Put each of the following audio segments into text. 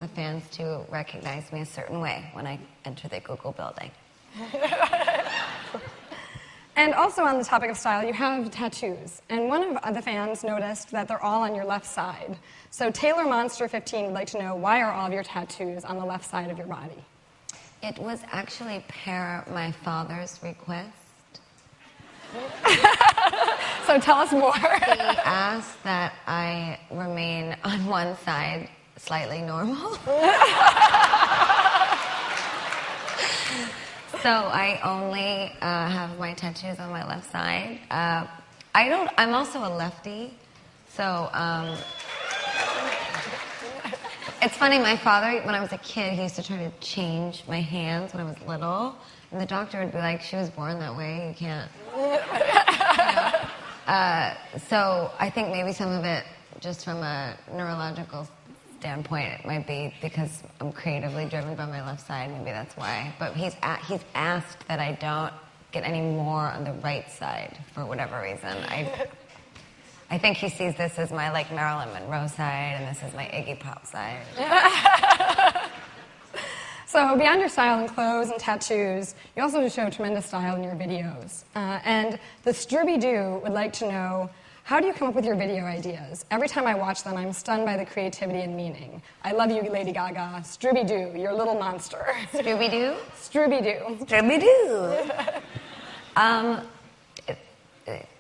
the fans to recognize me a certain way when I enter the Google building. And also on the topic of style, you have tattoos. And one of the fans noticed that they're all on your left side. So Taylor Monster 15 would like to know, why are all of your tattoos on the left side of your body? It was actually per my father's request. So tell us more. He asked that I remain on one side slightly normal. So I only have my tattoos on my left side. I'm also a lefty, so it's funny, my father, when I was a kid, he used to try to change my hands when I was little, and the doctor would be like, she was born that way, you can't. So I think maybe some of it, just from a neurological standpoint, it might be because I'm creatively driven by my left side. Maybe that's why. But he's asked that I don't get any more on the right side for whatever reason. I think he sees this as my like Marilyn Monroe side, and this is my Iggy Pop side. So beyond your style in clothes and tattoos, you also show tremendous style in your videos. And the Strooby-Doo would like to know, how do you come up with your video ideas? Every time I watch them, I'm stunned by the creativity and meaning. I love you, Lady Gaga. Strooby-Doo, you're a little monster. Strooby-Doo? Strooby-Doo. Strooby-Doo.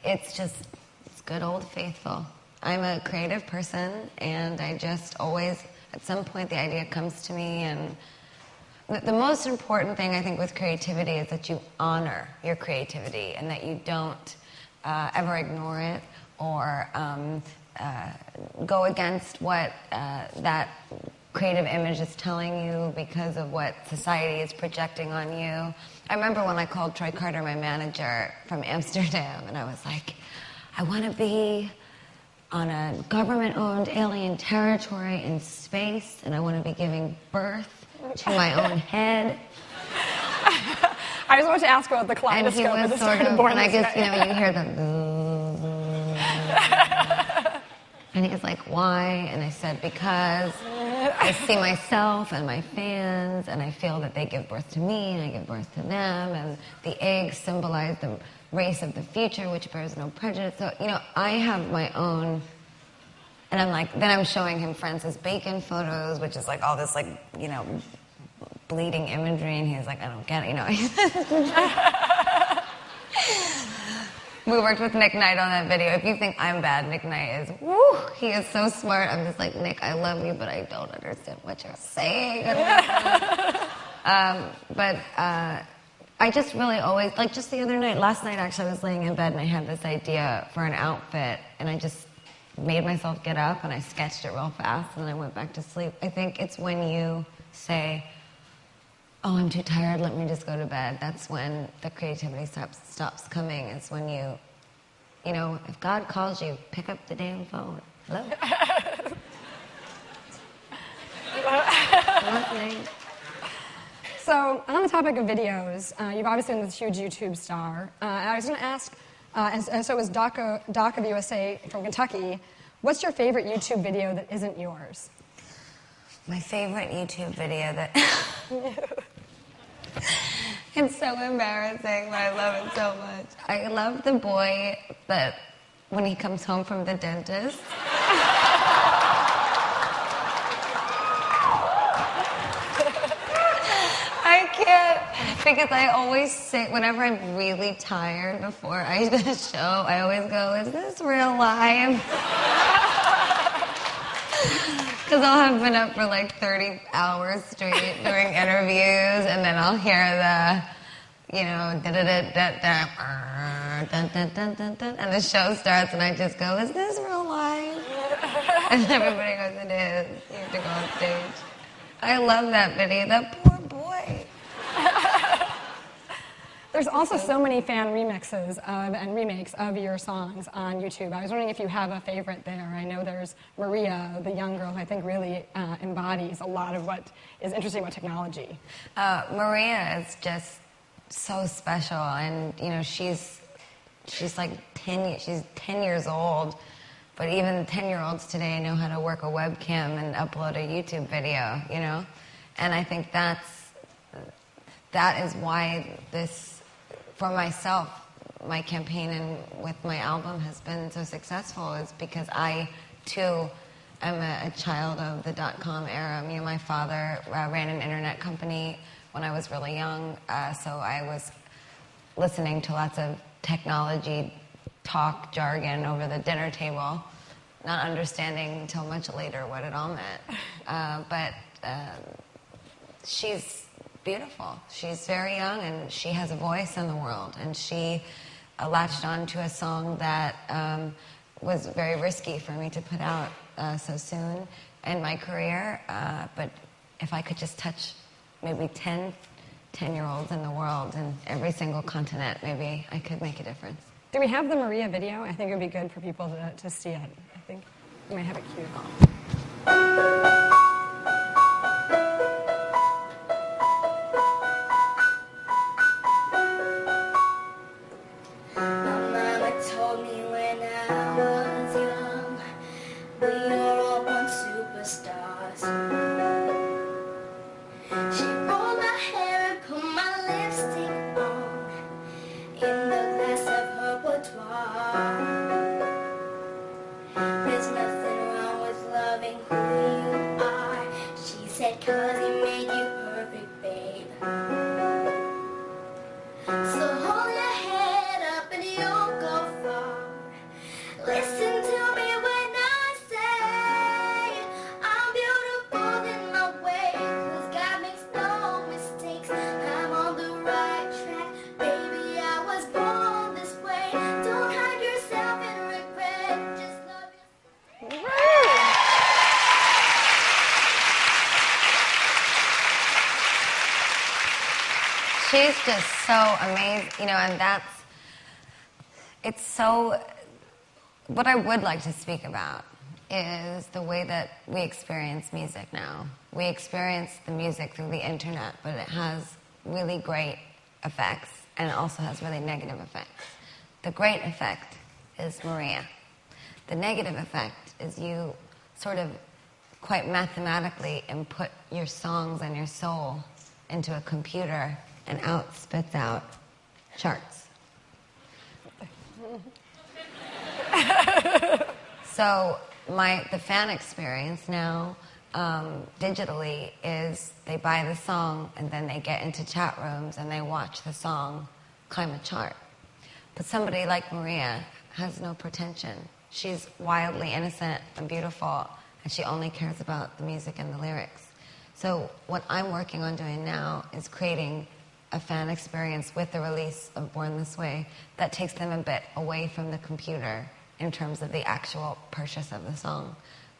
It's good old faithful. I'm a creative person, and I just always, at some point, the idea comes to me, and the most important thing, I think, with creativity is that you honor your creativity and that you don't ever ignore it or go against what that creative image is telling you because of what society is projecting on you. I remember when I called Troy Carter, my manager from Amsterdam, and I was like, I want to be on a government-owned alien territory in space, and I want to be giving birth to my own head. I was about to ask about the kaleidoscope. And he was sort of, and I guess, you hear the... And he's like, why? And I said, because I see myself and my fans, and I feel that they give birth to me, and I give birth to them, and the eggs symbolize the race of the future, which bears no prejudice. So, I have my own... And I'm like, then I'm showing him Francis Bacon photos, which is like all this bleeding imagery, and he's like, I don't get it, We worked with Nick Knight on that video. If you think I'm bad, Nick Knight is, woo, he is so smart. I'm just like, Nick, I love you, but I don't understand what you're saying. I just really always, like just the other night, last night actually, I was laying in bed and I had this idea for an outfit, and I just made myself get up and I sketched it real fast, and then I went back to sleep. I think it's when you say, oh, I'm too tired, let me just go to bed. That's when the creativity stops coming. It's when you, if God calls you, pick up the damn phone. Hello? So, on the topic of videos, you've obviously been this huge YouTube star. I was going to ask, and so is Doc of USA from Kentucky, what's your favorite YouTube video that isn't yours? My favorite YouTube video that... It's so embarrassing, but I love it so much. I love the boy that, when he comes home from the dentist... I can't, because I always say, whenever I'm really tired before I do the show, I always go, is this real life? Because I'll have been up for like 30 hours straight doing interviews, and then I'll hear the, and the show starts, and I just go, is this real life? And everybody goes, it is. You have to go on stage. I love that video. That poor boy. There's also so many fan remixes and remakes of your songs on YouTube. I was wondering if you have a favorite there. I know there's Maria, the young girl, who I think really embodies a lot of what is interesting about technology. Maria is just so special, and she's like 10 years old, But even 10-year-olds today know how to work a webcam and upload a YouTube video, you know? And I think that is why this, for myself, my campaign and with my album has been so successful, is because I, too, am a child of the .com era. You know, my father ran an internet company when I was really young, so I was listening to lots of technology talk jargon over the dinner table, not understanding until much later what it all meant. But she's beautiful. She's very young, and she has a voice in the world. And she latched on to a song that was very risky for me to put out so soon in my career. But if I could just touch maybe 10-year-olds in the world in every single continent, maybe I could make a difference. Do we have the Maria video? I think it would be good for people to see it. I think we might have it queued. She's just so amazing, you know, and it's so, what I would like to speak about is the way that we experience music now. We experience the music through the internet, but it has really great effects, and it also has really negative effects. The great effect is Maria. The negative effect is you sort of quite mathematically input your songs and your soul into a computer, and out spits out charts. So the fan experience now digitally is they buy the song and then they get into chat rooms and they watch the song climb a chart. But somebody like Maria has no pretension. She's wildly innocent and beautiful, and she only cares about the music and the lyrics. So what I'm working on doing now is creating a fan experience with the release of Born This Way that takes them a bit away from the computer in terms of the actual purchase of the song.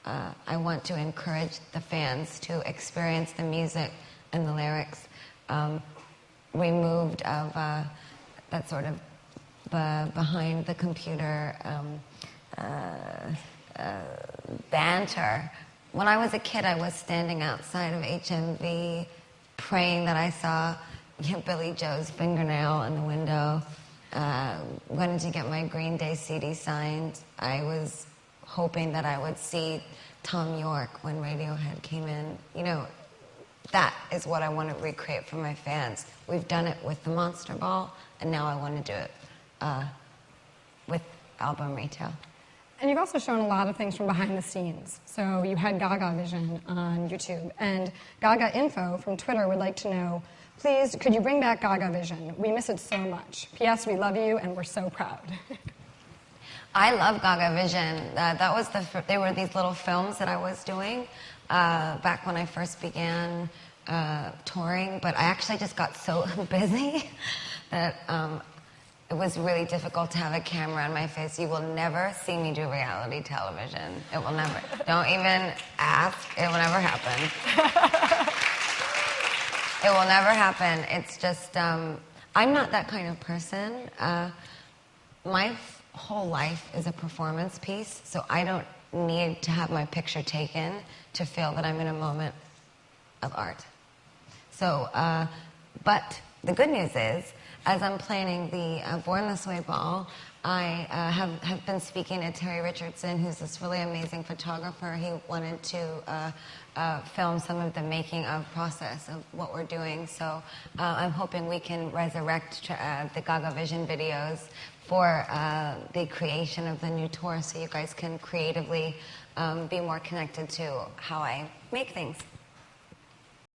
I want to encourage the fans to experience the music and the lyrics removed of that sort of behind the computer banter. When I was a kid, I was standing outside of HMV praying that I saw Billy Joe's fingernail in the window. Wanted to get my Green Day CD signed. I was hoping that I would see Tom York when Radiohead came in. You know, that is what I want to recreate for my fans. We've done it with the Monster Ball, and now I want to do it with album retail. And you've also shown a lot of things from behind the scenes. So you had Gaga Vision on YouTube, and Gaga Info from Twitter would like to know, please, could you bring back Gaga Vision? We miss it so much. P.S. We love you, and we're so proud. I love Gaga Vision. They were these little films that I was doing back when I first began touring, but I actually just got so busy that it was really difficult to have a camera in my face. You will never see me do reality television. It will never. Don't even ask. It will never happen. It will never happen. It's just, I'm not that kind of person. My whole life is a performance piece, so I don't need to have my picture taken to feel that I'm in a moment of art. So, but the good news is, as I'm planning the Born This Way ball, I have been speaking to Terry Richardson, who's this really amazing photographer. He wanted to film some of the making of process of what we're doing. So I'm hoping we can resurrect the Gaga Vision videos for the creation of the new tour, so you guys can creatively be more connected to how I make things.